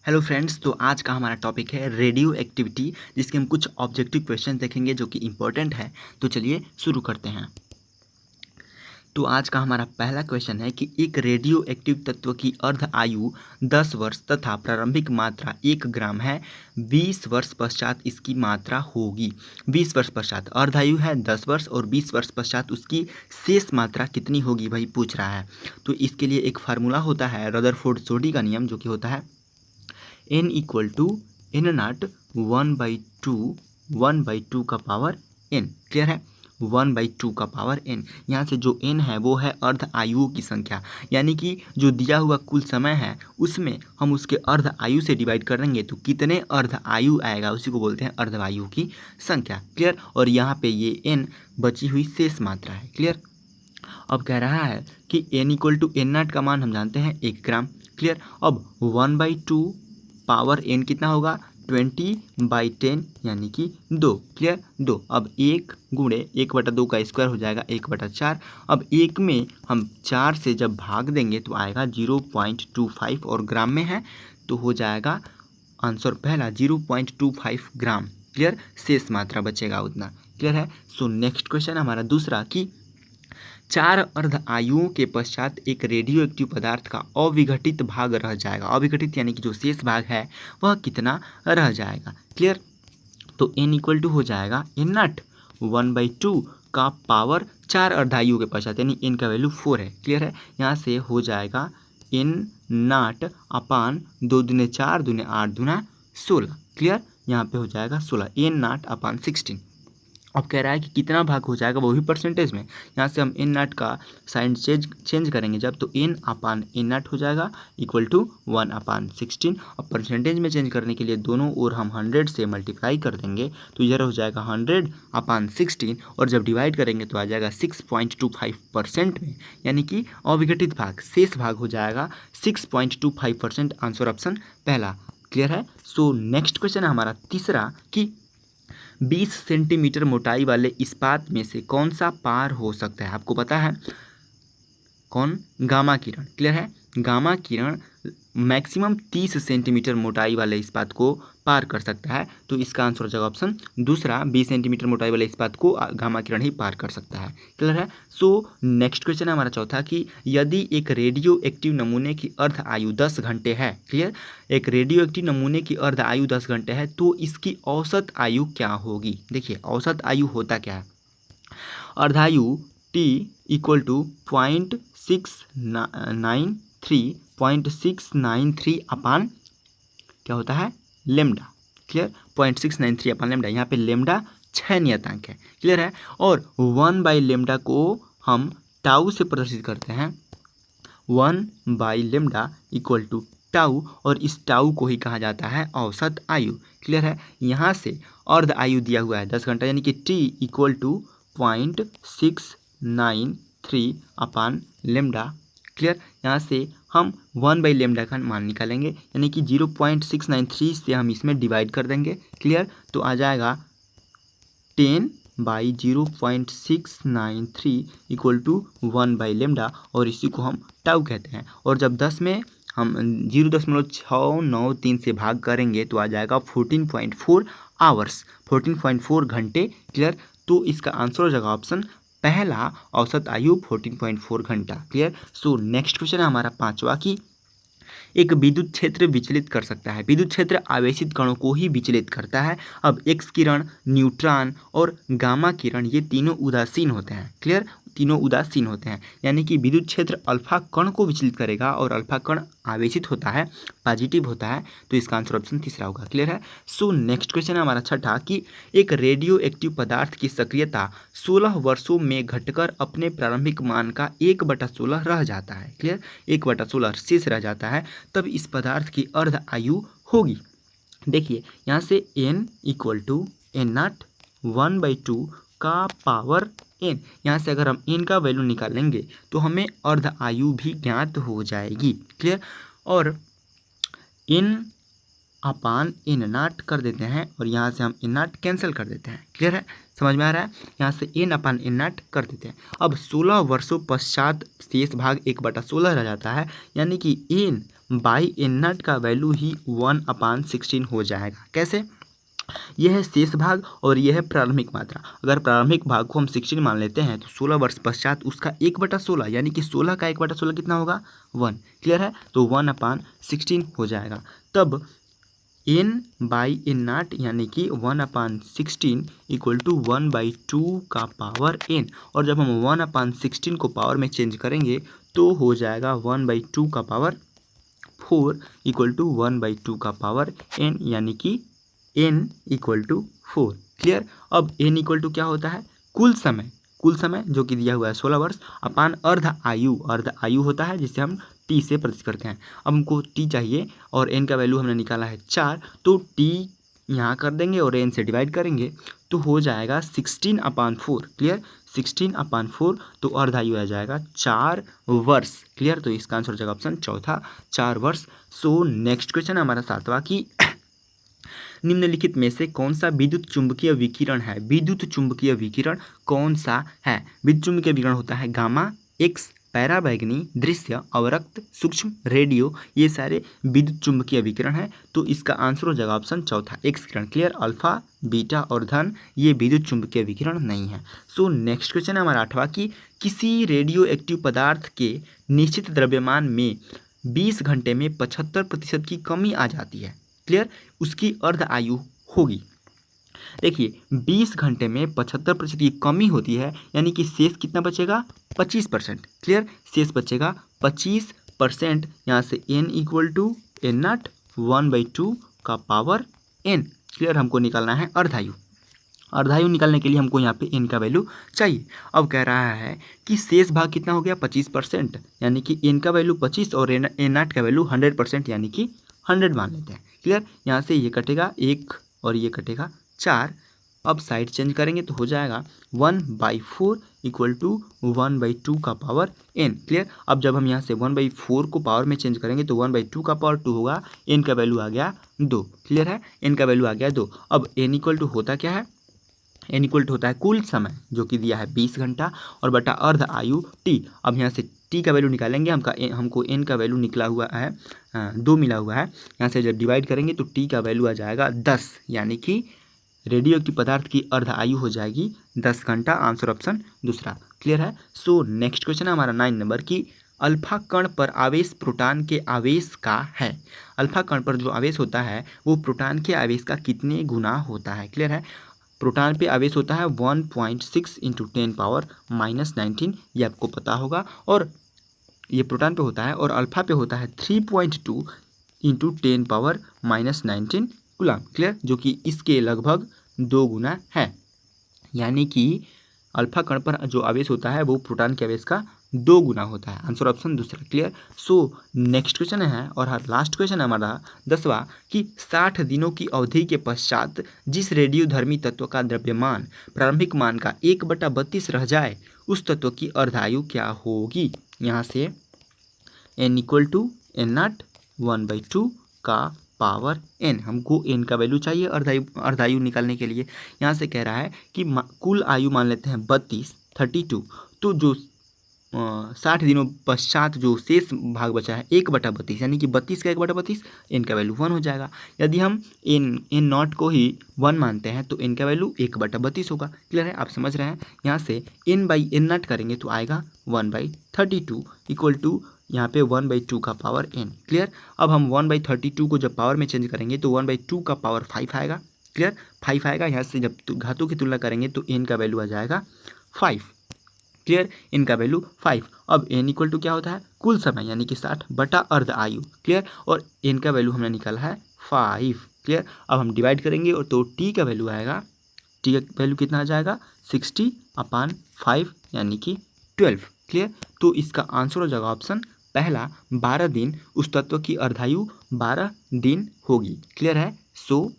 Hello friends, तो आज का हमारा टॉपिक है रेडियो एक्टिविटी, जिसके हम कुछ ऑब्जेक्टिव क्वेश्चन देखेंगे जो कि इम्पोर्टेंट है। तो चलिए शुरू करते हैं। तो आज का हमारा पहला क्वेश्चन है कि एक रेडियो एक्टिव तत्व की अर्ध आयु 10 वर्ष तथा प्रारंभिक मात्रा 1 ग्राम है। 20 वर्ष पश्चात इसकी मात्रा होगी। 20 वर्ष पश्चात अर्ध आयु है 10 वर्ष और 20 वर्ष पश्चात उसकी शेष मात्रा कितनी होगी, वही पूछ रहा है। तो इसके लिए एक फार्मूला होता है रदरफोर्ड जोड़ी का नियम, जो कि होता है n equal to n nought 1/2 का पावर n। क्लियर है, 1/2 का पावर n। यहाँ से जो n है वो है अर्ध आयुओं की संख्या, यानी कि जो दिया हुआ कुल समय है उसमें हम उसके अर्ध आयु से डिवाइड करेंगे तो कितने अर्ध आयु आएगा, उसी को बोलते हैं अर्ध आयु की संख्या। क्लियर, और यहाँ पे ये n बची हुई शेष मात्रा है। क्लियर, अब कह रहा है कि n equal to n nought का मान हम जानते हैं 1 ग्राम। क्लियर, अब 1/2 पावर n कितना होगा 20/10 यानी कि 2। क्लियर, 2। अब 1 गुणे 1/2 का स्क्वायर हो जाएगा 1/4। अब 1 में हम 4 से जब भाग देंगे तो आएगा 0.25 और ग्राम में है तो हो जाएगा आंसर पहला 0.25 ग्राम। क्लियर, शेष मात्रा बचेगा उतना। क्लियर है। सो नेक्स्ट क्वेश्चन हमारा दूसरा कि 4 अर्ध आयुओं के पश्चात एक रेडियो एक्टिव पदार्थ का अविघटित भाग रह जाएगा। अविघटित यानी कि जो शेष भाग है वह कितना रह जाएगा। क्लियर, तो n इक्वल टू हो जाएगा n नॉट 1/2 का पावर 4 अर्ध आयुओं के पश्चात, यानी n का वैल्यू 4 है। क्लियर है, यहाँ से हो जाएगा n नॉट अपान 2 दूने 4 दूने 8 दूना 16। क्लियर, यहाँ पे हो जाएगा 16, n नॉट अपान 16। अब कह रहा है कि कितना भाग हो जाएगा, वो भी परसेंटेज में। यहाँ से हम n नॉट का साइन चेंज करेंगे जब, तो n अपान n नॉट हो जाएगा इक्वल टू 1/16। अब परसेंटेज में चेंज करने के लिए दोनों ओर हम 100 से मल्टीप्लाई कर देंगे तो इधर हो जाएगा 100/16, और जब डिवाइड करेंगे तो आ जाएगा 6.25% में, यानी कि अविघटित भाग शेष भाग हो जाएगा 6.25%। आंसर ऑप्शन पहला। क्लियर है। सो नेक्स्ट क्वेश्चन है हमारा तीसरा कि 20 सेंटीमीटर मोटाई वाले इस्पात में से कौन सा पार हो सकता है। आपको पता है कौन, गामा किरण। क्लियर है, गामा किरण मैक्सिमम 30 सेंटीमीटर मोटाई वाले इस्पात को पार कर सकता है। तो इसका आंसर हो जाएगा ऑप्शन दूसरा, 20 सेंटीमीटर मोटाई वाले इस्पात को गामा किरण ही पार कर सकता है। क्लियर है। सो नेक्स्ट क्वेश्चन है हमारा चौथा कि यदि एक रेडियो एक्टिव नमूने की अर्ध आयु 10 घंटे है। क्लियर, एक रेडियो एक्टिव नमूने की अर्ध आयु 10 घंटे है तो इसकी औसत आयु क्या होगी। देखिए, औसत आयु होता क्या है, अर्धायु t इक्वल टू 0.693 अपान क्या होता है लेमडा। Clear, 0.693 upon lambda. यहाँ पे लेमडा 6 नियतांक है। क्लियर है, और 1/लेमडा को हम टाउ से प्रदर्शित करते हैं। 1/लेमडा इक्वल टू टाउ, और इस टाउ को ही कहा जाता है औसत आयु। क्लियर है, यहाँ से अर्ध आयु दिया हुआ है 10 घंटा, यानी कि t equal to 0.693 upon lambda. Clear, यहाँ से हम 1/लेमडा का मान निकालेंगे, यानी कि 0.693 से हम इसमें डिवाइड कर देंगे। क्लियर, तो आ जाएगा 10/0.693 इक्वल टू 1/लेमडा, और इसी को हम टाउ कहते हैं। और जब 10 में हम 0.693 से भाग करेंगे तो आ जाएगा 14.4 आवर्स, 14.4 घंटे। क्लियर, तो इसका आंसर हो जाएगा ऑप्शन पहला, औसत आयु 14.4 घंटा। क्लियर। सो नेक्स्ट क्वेश्चन है हमारा पांचवा कि एक विद्युत क्षेत्र विचलित कर सकता है। विद्युत क्षेत्र आवेशित कणों को ही विचलित करता है। अब एक्स किरण, न्यूट्रॉन और गामा किरण ये तीनों उदासीन होते हैं। क्लियर, तीनों उदासीन होते हैं, यानी कि विद्युत क्षेत्र अल्फा कण को विचलित करेगा और अल्फा कण आवेशित होता है, पॉजिटिव होता है, तो इसका आंसर ऑप्शन तीसरा होगा। क्लियर है। सो नेक्स्ट क्वेश्चन है हमारा छठा कि एक रेडियो एक्टिव पदार्थ की सक्रियता 16 वर्षों में घटकर अपने प्रारंभिक मान का 1/16 रह जाता है। क्लियर, 1/16 शेष रह जाता है, तब इस पदार्थ की अर्ध आयु होगी। देखिए, यहाँ से n equal to n nought 1/2 का पावर n, यहाँ से अगर हम n का वैल्यू निकालेंगे तो हमें अर्ध आयु भी ज्ञात हो जाएगी। क्लियर, और n अपान n नॉट कर देते हैं और यहाँ से हम n नॉट कैंसिल कर देते हैं। क्लियर है, समझ में आ रहा है। यहाँ से n अपान n नॉट कर देते हैं। अब 16 वर्षों पश्चात शेष भाग 1/16 रह जाता है, यानी कि n बाई एन नॉट का वैल्यू ही 1/16 हो जाएगा। कैसे? यह है शेष भाग और यह है प्रारंभिक मात्रा। अगर प्रारंभिक भाग को हम 16 मान लेते हैं तो 16 वर्ष पश्चात उसका 1/16 यानी कि 16 का 1/16 कितना होगा? 1। क्लियर है? तो 1/16 हो जाएगा। तब n बाई एन नॉट यानी कि 1/16 इक्वल टू 1/2 का पावर n, और जब हम 1/16 को पावर में चेंज करेंगे तो हो जाएगा 1/2 का पावर 4 इक्वल टू 1/2 का पावर n, यानी कि n इक्वल टू 4। क्लियर? अब n इक्वल टू क्या होता है? कुल समय जो कि दिया हुआ है 16 वर्ष अपान अर्ध आयु होता है, जिसे हम t से प्रति करते हैं। अब हमको t चाहिए और n का वैल्यू हमने निकाला है 4, तो t यहाँ कर देंगे और n से डिवाइड करेंगे तो हो जाएगा 16/4। क्लियर? 16/4, तो अर्ध आयु आ जाएगा 4 वर्ष। क्लियर? तो इसका आंसर हो जाएगा ऑप्शन चौथा, 4 वर्ष। सो नेक्स्ट क्वेश्चन हमारा 7वां कि निम्नलिखित में से कौन सा विद्युत चुंबकीय विकिरण है? विद्युत चुंबकीय विकिरण कौन सा है? विद्युत चुंबकीय विकिरण होता है गामा, एक्स, पैराबैंगनी, दृश्य, अवरक्त, सूक्ष्म, रेडियो, ये सारे विद्युत चुंबकीय विकिरण है। तो इसका आंसर हो जाएगा ऑप्शन चौथा, एक्स किरण। क्लियर? अल्फा, बीटा और धन ये विद्युत चुंबकीय विकिरण नहीं है। सो नेक्स्ट क्वेश्चन है हमारा 8वां कि किसी रेडियो एक्टिव पदार्थ के निश्चित द्रव्यमान में 20 घंटे में 75% की कमी आ जाती है। क्लियर? उसकी अर्ध आयु होगी। देखिए 20 घंटे में 75% की कमी होती है, यानी कि शेष कितना बचेगा? 25%। क्लियर? शेष बचेगा 25%। यहाँ से n equal to n nought 1/2 का पावर n। क्लियर? हमको निकालना है अर्धायु। अर्धायु निकालने के लिए हमको यहाँ पे n का वैल्यू चाहिए। अब कह रहा है कि शेष भाग कितना हो गया? 25%, यानी कि n का वैल्यू 25 और एन नॉट का वैल्यू 100%, यानी कि 100 मान लेते हैं। क्लियर? यहाँ से ये कटेगा 1 और ये कटेगा 4। अब साइड चेंज करेंगे तो हो जाएगा 1/4 इक्वल टू 1/2 का पावर n। क्लियर? अब जब हम यहाँ से 1/4 को पावर में चेंज करेंगे तो 1/2 का पावर 2 होगा, n का वैल्यू आ गया 2। क्लियर है? n का वैल्यू आ गया 2। अब n इक्वल टू होता क्या है? n इक्वल टू होता है कुल समय जो कि दिया है 20 घंटा और बटा अर्ध आयु t। अब यहाँ से t का वैल्यू निकालेंगे, हमको n का वैल्यू निकला हुआ है 2 मिला हुआ है। यहाँ से जब डिवाइड करेंगे तो t का वैल्यू आ जाएगा 10, यानी कि रेडियो एक्टिव पदार्थ की अर्ध आयु हो जाएगी 10 घंटा। आंसर ऑप्शन दूसरा। क्लियर है? सो नेक्स्ट क्वेश्चन है हमारा 9 नंबर की अल्फा कण पर आवेश प्रोटॉन के आवेश का है। अल्फा कण पर जो आवेश होता है वो प्रोटॉन के आवेश का कितने गुना होता है? क्लियर है? प्रोटॉन पे आवेश होता है 1.6 × 10⁻⁻19, ये आपको पता होगा। और ये प्रोटॉन पे होता है और अल्फा पे होता है 3.2 × 10⁻⁻19 कूलम। क्लियर? जो कि इसके लगभग 2 गुना है, यानी कि अल्फा कण पर जो आवेश होता है वो प्रोटॉन के आवेश का 2 गुना होता है। आंसर ऑप्शन दूसरा। क्लियर? सो नेक्स्ट क्वेश्चन है और लास्ट क्वेश्चन है हमारा 10वां कि 60 दिनों की अवधि के पश्चात जिस रेडियोधर्मी तत्व का द्रव्यमान प्रारंभिक मान का 1/32 रह जाए उस तत्व की अर्धायु क्या होगी? यहाँ से n equal to n nought 1/2 का पावर n। हमको n का वैल्यू चाहिए अर्धायु निकालने के लिए। यहाँ से कह रहा है कि कुल आयु मान लेते हैं 32, तो जो 60 दिनों पश्चात जो शेष भाग बचा है 1/32, यानी कि 32 का 1/32, n का वैल्यू 1 हो जाएगा। यदि हम n नॉट को ही 1 मानते हैं तो n का वैल्यू 1/32 होगा। क्लियर है? आप समझ रहे हैं? यहाँ से n/n नॉट करेंगे तो आएगा 1/32 इक्वल टू यहाँ पे 1/2 का पावर n। क्लियर? अब हम 1/32 को जब पावर में चेंज करेंगे तो 1/2 का पावर 5 आएगा। क्लियर? 5 आएगा। यहाँ से जब घातों की तुलना करेंगे तो n का वैल्यू आ जाएगा 5। क्लियर? n का वैल्यू 5। अब n इक्वल टू क्या होता है? कुल समय, यानी कि 60 बटा अर्ध आयु। क्लियर? और n का वैल्यू हमने निकाला है 5। क्लियर? अब हम डिवाइड करेंगे और तो t का वैल्यू आएगा, t का वैल्यू कितना आ जाएगा? 60/5, यानी कि 12। क्लियर? तो इसका आंसर हो जाएगा ऑप्शन पहला 12 दिन। उस तत्व की अर्धायु 12 दिन होगी। क्लियर है? सो